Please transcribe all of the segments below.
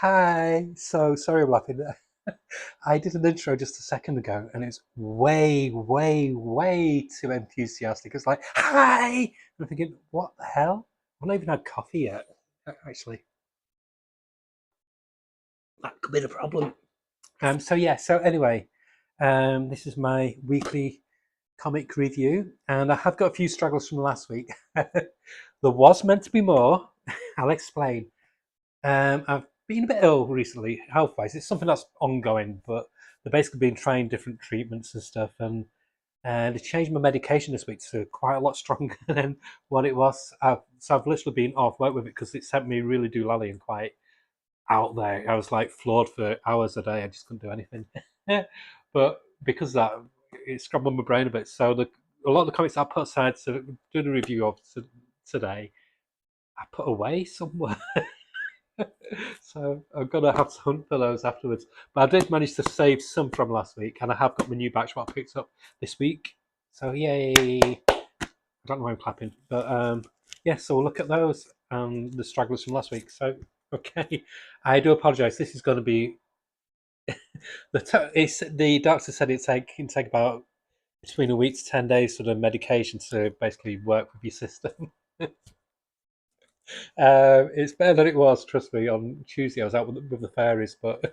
Hi. So sorry I'm laughing. I did an intro just a second ago and it's way, way, way too enthusiastic. It's like, hi! And I'm thinking, what the hell? I've not even had coffee yet. Actually, that could be the problem. So anyway, this is my weekly comic review, and I have got a few struggles from last week. There was meant to be more. I'll explain. I've been a bit ill recently, health-wise. It's something that's ongoing, but they've basically been trying different treatments and stuff, and they changed my medication this week to quite a lot stronger than what it was. So I've literally been off work with it because it sent me really doolally and quite out there. I was like floored for hours a day. I just couldn't do anything. But because of that, it scrambled my brain a bit. So a lot of the comics I put aside to do the review of today, I put away somewhere. So I'm gonna have to hunt for those afterwards. But I did manage to save some from last week, and I have got my new batch what I picked up this week. So yay! I don't know why I'm clapping, but yeah. So we'll look at those and the stragglers from last week. So okay, I do apologise. This is going to be the doctor said can take about between a week to 10 days for the medication to basically work with your system. It's better than it was. Trust me. On Tuesday, I was out with the fairies, but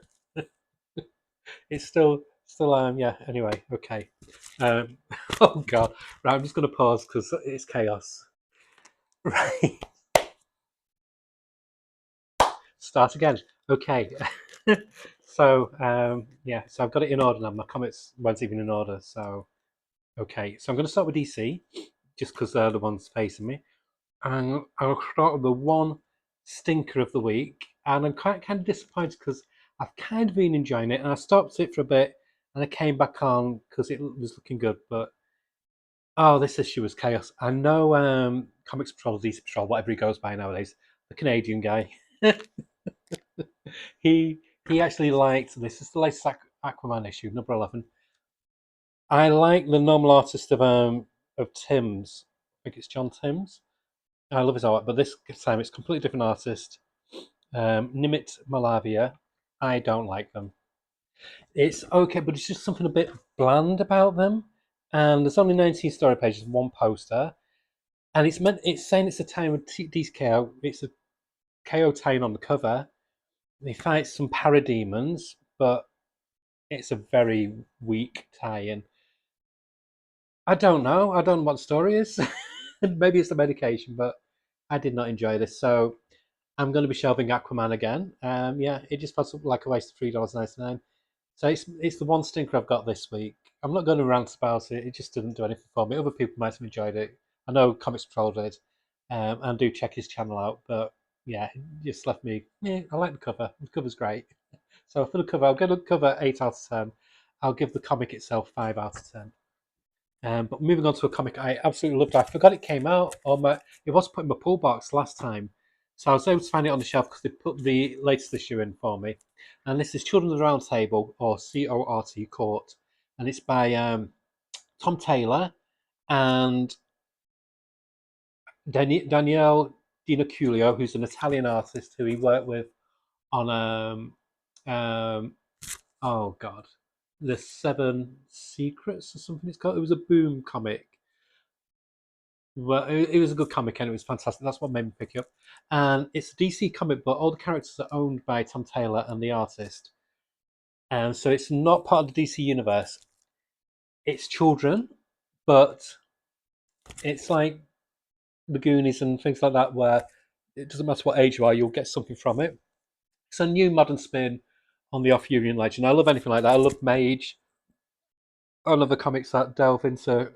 it's still yeah. Anyway, okay. Um, oh god, right. I'm just gonna pause because it's chaos. Right, start again. Okay. Yeah, so I've got it in order now. My comments weren't even in order. So okay, so I'm gonna start with DC just because they're the ones facing me, and I'll start with the one stinker of the week, and I'm quite kind of disappointed because I've kind of been enjoying it, and I stopped it for a bit, and I came back on because it was looking good, but oh, this issue was chaos. I know Comics Patrol, DC Patrol, whatever he goes by nowadays, the Canadian guy. he he actually liked this. Is the latest Aquaman issue, number 11. I like the normal artist of Tim's. I think it's John Tim's. I love his art, but this time it's a completely different artist. Nimit Malavia. I don't like them. It's okay, but it's just something a bit bland about them. And there's only 19 story pages, one poster, and it's saying it's a time with these KO. It's a KO tie on the cover. They fight some parademons, but it's a very weak tie-in. I don't know. I don't know what the story is. Maybe it's the medication, but I did not enjoy this. So I'm going to be shelving Aquaman again. Yeah, it just feels like a waste of $3.99. So it's the one stinker I've got this week. I'm not going to rant about it. It just didn't do anything for me. Other people might have enjoyed it. I know Comics Patrol did, and do check his channel out. But yeah, it just left me. Yeah, I like the cover. The cover's great. So for the cover, I'll give the cover 8 out of 10. I'll give the comic itself 5 out of 10. But moving on to a comic I absolutely loved. I forgot it came out on my. It was put in my pull box last time, so I was able to find it on the shelf because they put the latest issue in for me. And this is Children of the Round Table, or Court, and it's by Tom Taylor and Danielle Dinoculio, who's an Italian artist who he worked with on oh god, the Seven Secrets or something. It's called. It was a Boom comic. Well, it was a good comic and it was fantastic. That's what made me pick it up. And it's a DC comic, but all the characters are owned by Tom Taylor and the artist. And so it's not part of the DC universe. It's children, but it's like the Goonies and things like that, where it doesn't matter what age you are, you'll get something from it. It's a new modern spin on the Arthurian legend. I love anything like that. I love Mage. I love the comics that delve into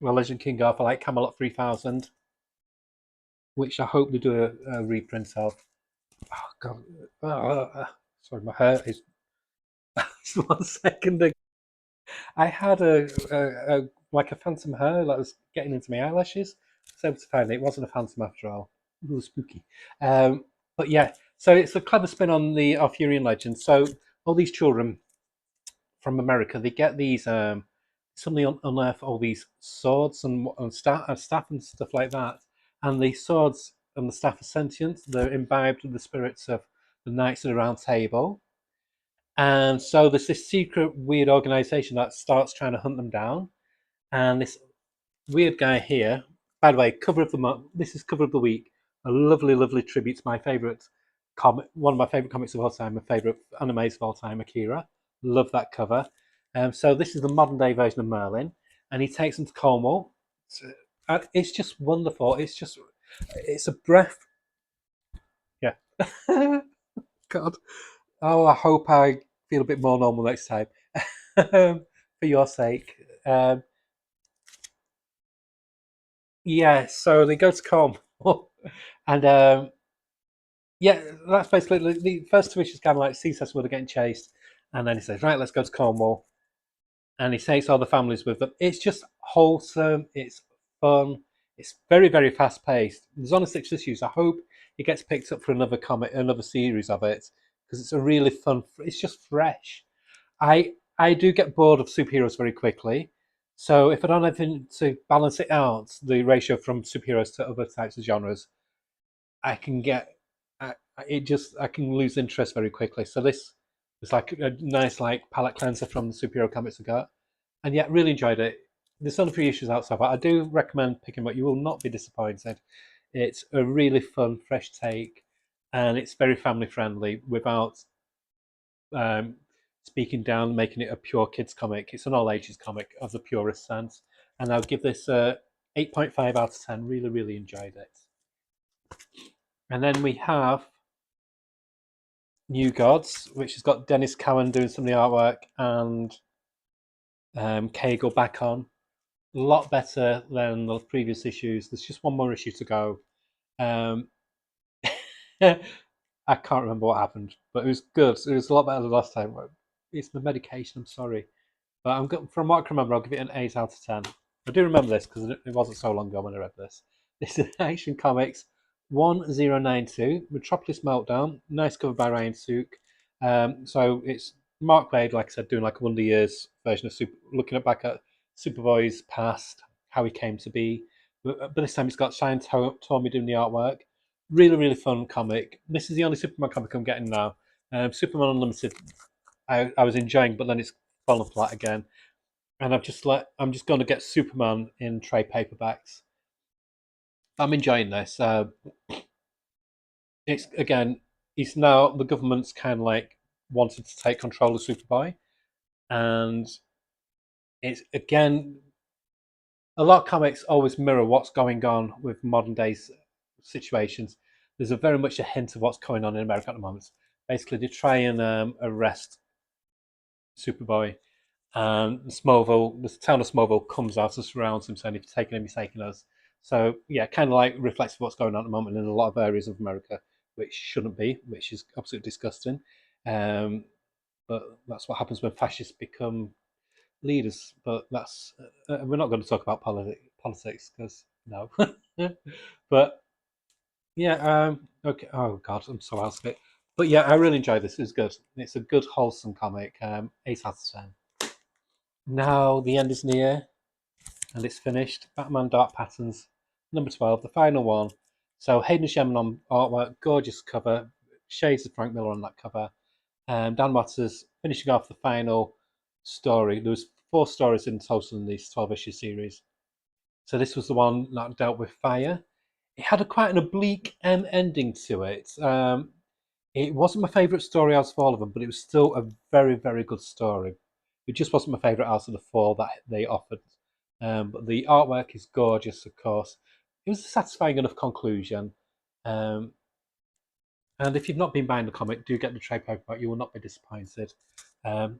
the Legend King Arthur, like Camelot 3000, which I hope they do a reprint of. Oh god, sorry, my hair is. Just 1 second. I had a like a phantom hair that was getting into my eyelashes. I was able to find it. It wasn't a phantom after all. It was spooky. But yeah, so it's a clever spin on the Arthurian legend. So all these children from America, they get these. Suddenly unearth all these swords and staff and stuff like that. And the swords and the staff are sentient. They're imbibed with the spirits of the Knights of the Round Table. And so there's this secret weird organization that starts trying to hunt them down. And this weird guy here, by the way, cover of the month, this is cover of the week, a lovely, lovely tribute to my favorite comic, one of my favorite comics of all time, my favorite animes of all time, Akira. Love that cover. So this is the modern day version of Merlin, and he takes them to Cornwall. It's just wonderful. It's a breath. Yeah. God. Oh, I hope I feel a bit more normal next time. For your sake. Yeah, so they go to Cornwall, and yeah, that's basically the first two issues. Kind of like sees where they're getting chased, and then he says, "Right, let's go to Cornwall," and he takes all the families with them. It's just wholesome. It's fun. It's very, very fast paced. There's only 6 issues. I hope it gets picked up for another comic, another series of it, because it's a really fun. It's just fresh. I do get bored of superheroes very quickly. So if I don't have anything to balance it out, the ratio from superheroes to other types of genres, I can get I can lose interest very quickly. So this was like a nice like palate cleanser from the superhero comics I got, and yet really enjoyed it. There's only 3 issues out so far. I do recommend picking up. You will not be disappointed. It's a really fun, fresh take, and it's very family friendly without um, speaking down, making it a pure kids comic. It's an all ages comic of the purest sense, and I'll give this a 8.5 out of 10. Really, really enjoyed it. And then we have New Gods, which has got Dennis Cowan doing some of the artwork and Cagle back on. A lot better than the previous issues. There's just one more issue to go. Um, I can't remember what happened, but it was good. It was a lot better than last time. It's the medication. I'm sorry. But from what I can remember, I'll give it an 8 out of 10. I do remember this because it wasn't so long ago when I read this. This is Action Comics 1092, Metropolis Meltdown. Nice cover by Ryan Sook. So it's Mark Waid, like I said, doing like a Wonder Years version of looking back at Superboy's past, how he came to be. But this time it's got Shine Tommy doing the artwork. Really, really fun comic. This is the only Superman comic I'm getting now. Superman Unlimited, I was enjoying, but then it's fallen flat again. And I'm just going to get Superman in trade paperbacks. I'm enjoying this. It's again, it's now the government's kind of like wanted to take control of Superboy, and it's again a lot of comics always mirror what's going on with modern day situations. There's a very much a hint of what's going on in America at the moment. Basically, they try and arrest Superboy. And Smallville, the town of Smallville comes out and surrounds him, saying, "If you're taking him, you're taking us." So yeah, kind of like reflects what's going on at the moment in a lot of areas of America, which shouldn't be, which is absolutely disgusting. Um, but that's what happens when fascists become leaders. But that's we're not going to talk about politics because no. But yeah, okay. Oh God, I'm so out of it. But yeah, I really enjoyed this. It was good. It's a good, wholesome comic. 8 out of 10. Now the end is near and it's finished. Batman Dark Patterns, number 12, the final one. So Hayden Sherman on artwork, gorgeous cover, shades of Frank Miller on that cover. Dan Waters finishing off the final story. There was 4 stories in total in this 12-issue series. So this was the one that dealt with fire. It had quite an oblique ending to it. It wasn't my favourite story out of all of them, but it was still a very, very good story. It just wasn't my favourite out of the 4 that they offered. But the artwork is gorgeous, of course. It was a satisfying enough conclusion. Um, and if you've not been buying the comic, do get the trade paperback. You will not be disappointed. 9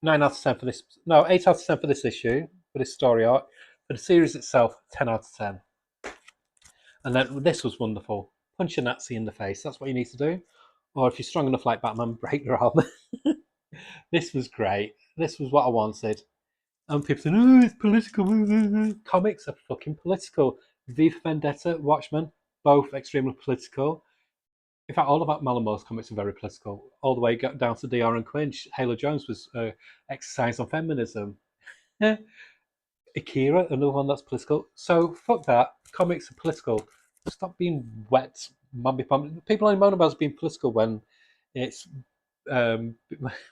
out of 10 for this. No, 8 out of 10 for this issue, for this story arc. For the series itself, 10 out of 10. And then this was wonderful. Punch a Nazi in the face. That's what you need to do. Or if you're strong enough like Batman, break their arm. This was great. This was what I wanted. And people saying, "Oh, it's political." Comics are fucking political. V for Vendetta, Watchmen, both extremely political. In fact, all about Malamore's comics are very political. All the way down to DR and Quinch. Halo Jones was exercise on feminism. Akira, another one that's political. So fuck that. Comics are political. Stop being wet, mumby pump. People only moan about being political when It's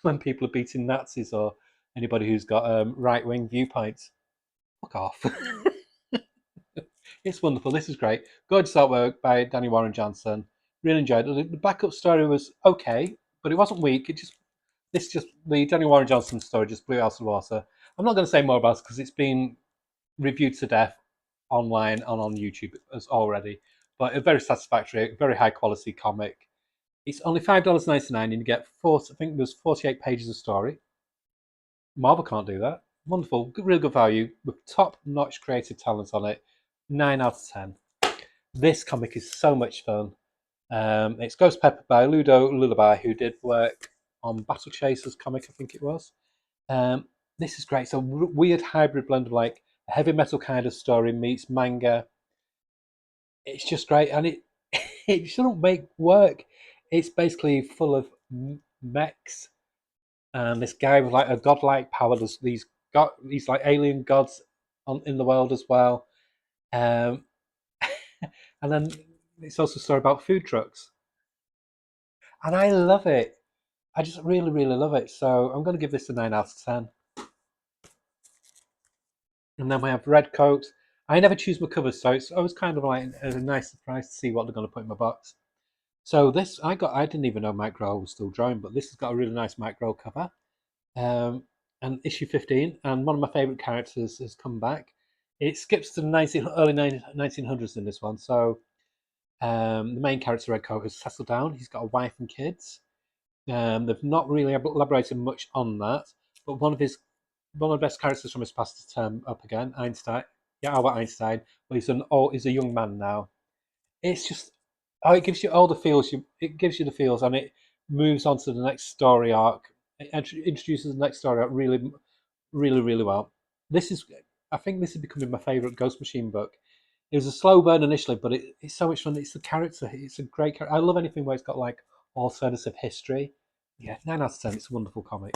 when people are beating Nazis or anybody who's got right-wing viewpoints. Fuck off. It's wonderful. This is great. Gorgeous artwork by Danny Warren Johnson. Really enjoyed it. The backup story was okay, but it wasn't weak. Just the Danny Warren Johnson story just blew it out of the water. I'm not going to say more about it because it's been reviewed to death online and on YouTube as already. But a very satisfactory, very high quality comic. It's only $5.99 and you get I think there's 48 pages of story. Marvel can't do that. Wonderful, really good value with top-notch creative talent on it. 9 out of 10. This comic is so much fun. It's Ghost Pepper by Ludo Lullaby, who did work on Battle Chasers comic, I think it was. Um, this is great. It's a weird hybrid blend of like a heavy metal kind of story meets manga. It's just great, and it shouldn't make work. It's basically full of mechs, and this guy with like a godlike power. There's these like alien gods in the world as well. Um, and then it's also a story about food trucks, and I love it. I just really, really love it. So I'm going to give this a 9 out of 10. And then we have Red Coat. I never choose my covers, so it's always kind of like a nice surprise to see what they're going to put in my box. So this I didn't even know Mike Grohl was still drawing, but this has got a really nice Mike Grohl cover. Um, and issue 15, and one of my favourite characters has come back. It skips to the early 1900s in this one. So the main character, Red Coat, has settled down. He's got a wife and kids. They've not really elaborated much on that, but one of the best characters from his past has turned up again. Einstein, yeah, Albert Einstein. But he's a young man now. It's just it gives you all the feels. It gives you the feels, and it moves on to the next story arc. It introduces the next story arc really, really, really well. This is, I think, this is becoming my favorite Ghost Machine book. It was a slow burn initially, but it's so much fun. It's the character. It's a great character. I love anything where it's got like alternative history. Yeah, 9 out of 10. It's a wonderful comic.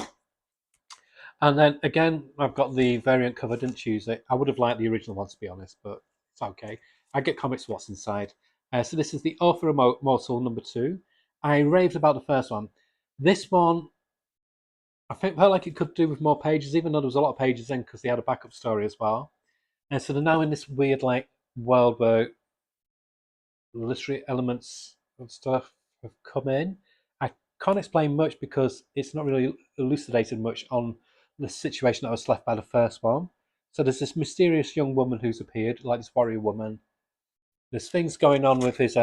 And then again, I've got the variant cover. Didn't choose it. I would have liked the original one to be honest, but it's okay. I get comics what's inside. So this is the Author Immortal #2. I raved about the first one. This one, I felt like it could do with more pages, even though there was a lot of pages in because they had a backup story as well. And so they're now in this weird like world where literary elements and stuff have come in. I can't explain much because it's not really elucidated much on the situation that was left by the first one. So there's this mysterious young woman who's appeared, like this warrior woman. There's things going on with his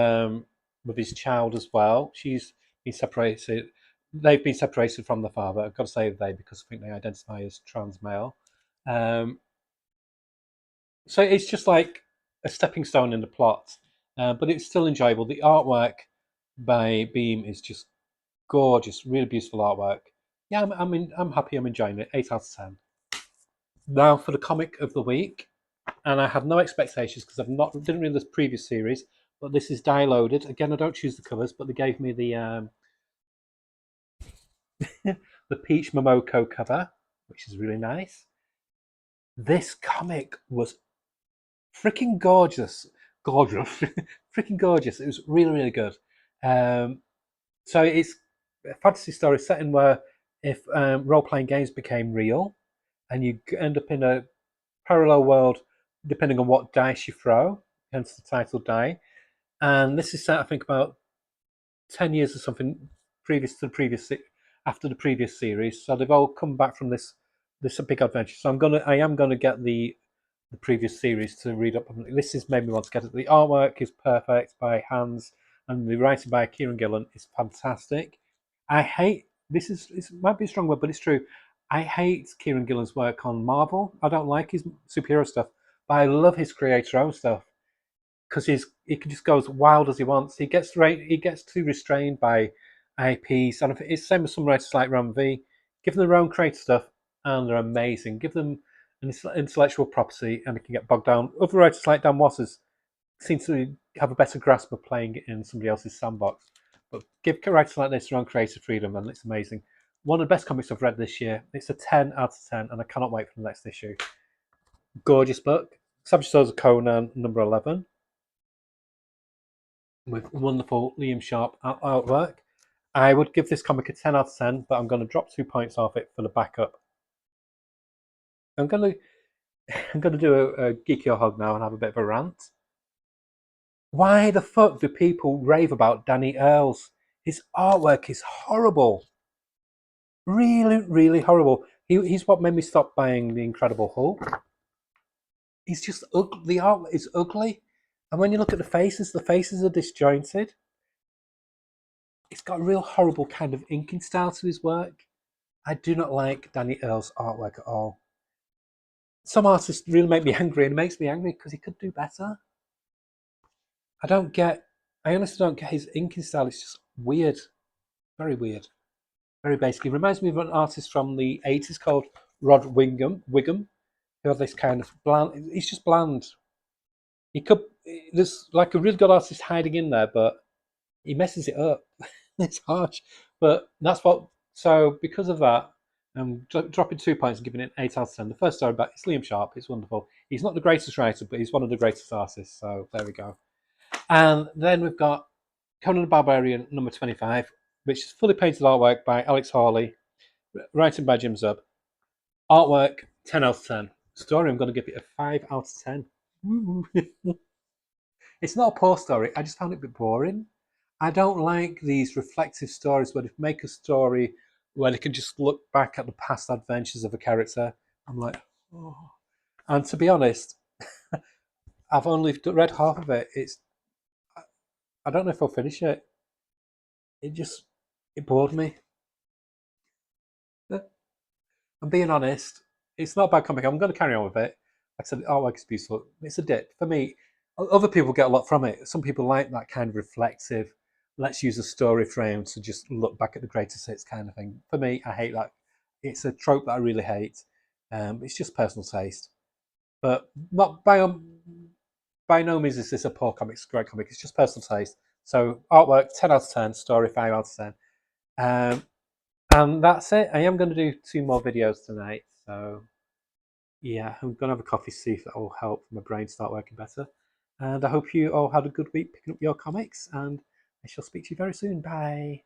child as well. She's been separated. They've been separated from the father. I've got to say they because I think they identify as trans male. Um, so it's just like a stepping stone in the plot, but it's still enjoyable. The artwork by Beam is just gorgeous, really beautiful artwork. Yeah, I'm happy. I'm enjoying it. 8 out of 10. Now for the comic of the week, and I had no expectations because didn't read the previous series, but this is downloaded. Again, I don't choose the covers, but they gave me the Peach Momoko cover, which is really nice. This comic was freaking gorgeous, gorgeous, freaking gorgeous. It was really, really good. Um, so it's a fantasy story set in where if role-playing games became real, and you end up in a parallel world, depending on what dice you throw, hence the title die. And this is set, I think, about 10 years or something previous to the after the previous series. So they've all come back from this big adventure. So I am gonna get the previous series to read up on. This has made me want to get it. The artwork is perfect by Hans, and the writing by Kieran Gillen is fantastic. I hate this might be a strong word, but it's true. I hate Kieran Gillen's work on Marvel. I don't like his superhero stuff, but I love his creator own stuff because he can just go as wild as he wants. He gets too restrained by IPs, and it's the same with some writers like Ram V. Give them their own creative stuff, and they're amazing. Give them an intellectual property, and they can get bogged down. Other writers like Dan Watters seem to have a better grasp of playing it in somebody else's sandbox. But give writers like this their own creative freedom, and it's amazing. One of the best comics I've read this year. It's a 10 out of 10, and I cannot wait for the next issue. Gorgeous book. Savage Souls of Conan #11 with wonderful Liam Sharp artwork. I would give this comic a 10 out of 10, but I'm going to drop 2 points off it for the backup. I'm going to I'm going to do a geeky or hug now and have a bit of a rant. Why the fuck do people rave about Danny Earls? His artwork is horrible. Really, really horrible. He's what made me stop buying The Incredible Hulk. He's just ugly. The art is ugly. And when you look at the faces are disjointed. It's got a real horrible kind of inking style to his work. I do not like Danny Earl's artwork at all. Some artists really make me angry, and it makes me angry because he could do better. I honestly don't get his inking style. It's just weird. Very weird. Very basic. He reminds me of an artist from the 80s called Rod Wiggum, who had this kind of bland, he's just bland. He could, there's like a really good artist hiding in there, but he messes it up. It's harsh. But that's what, so because of that, I'm dropping 2 points and giving it an 8 out of 10. The first story about it's Liam Sharp. It's wonderful. He's not the greatest writer, but he's one of the greatest artists. So there we go. And then we've got Conan the Barbarian number 25, which is fully painted artwork by Alex Hawley, writing by Jim Zub. Artwork 10 out of 10. Story, I'm going to give it a 5 out of 10. It's not a poor story. I just found it a bit boring. I don't like these reflective stories where they make a story where they can just look back at the past adventures of a character. I'm like, oh. And to be honest, I've only read half of it. I don't know if I'll finish it. It bored me. I'm being honest. It's not a bad comic. I'm going to carry on with it. Like I said, the artwork is beautiful. It's a dip for me. Other people get a lot from it. Some people like that kind of reflective. Let's use a story frame to just look back at the greatest hits kind of thing. For me, I hate that. It's a trope that I really hate. It's just personal taste. But not by no means is this a poor comic. It's a great comic. It's just personal taste. So artwork 10 out of 10. Story 5 out of 10. And that's it. I am going to do 2 more videos tonight. So yeah, I'm going to have a coffee, see if that will help my brain start working better. And I hope you all had a good week picking up your comics. And I shall speak to you very soon. Bye.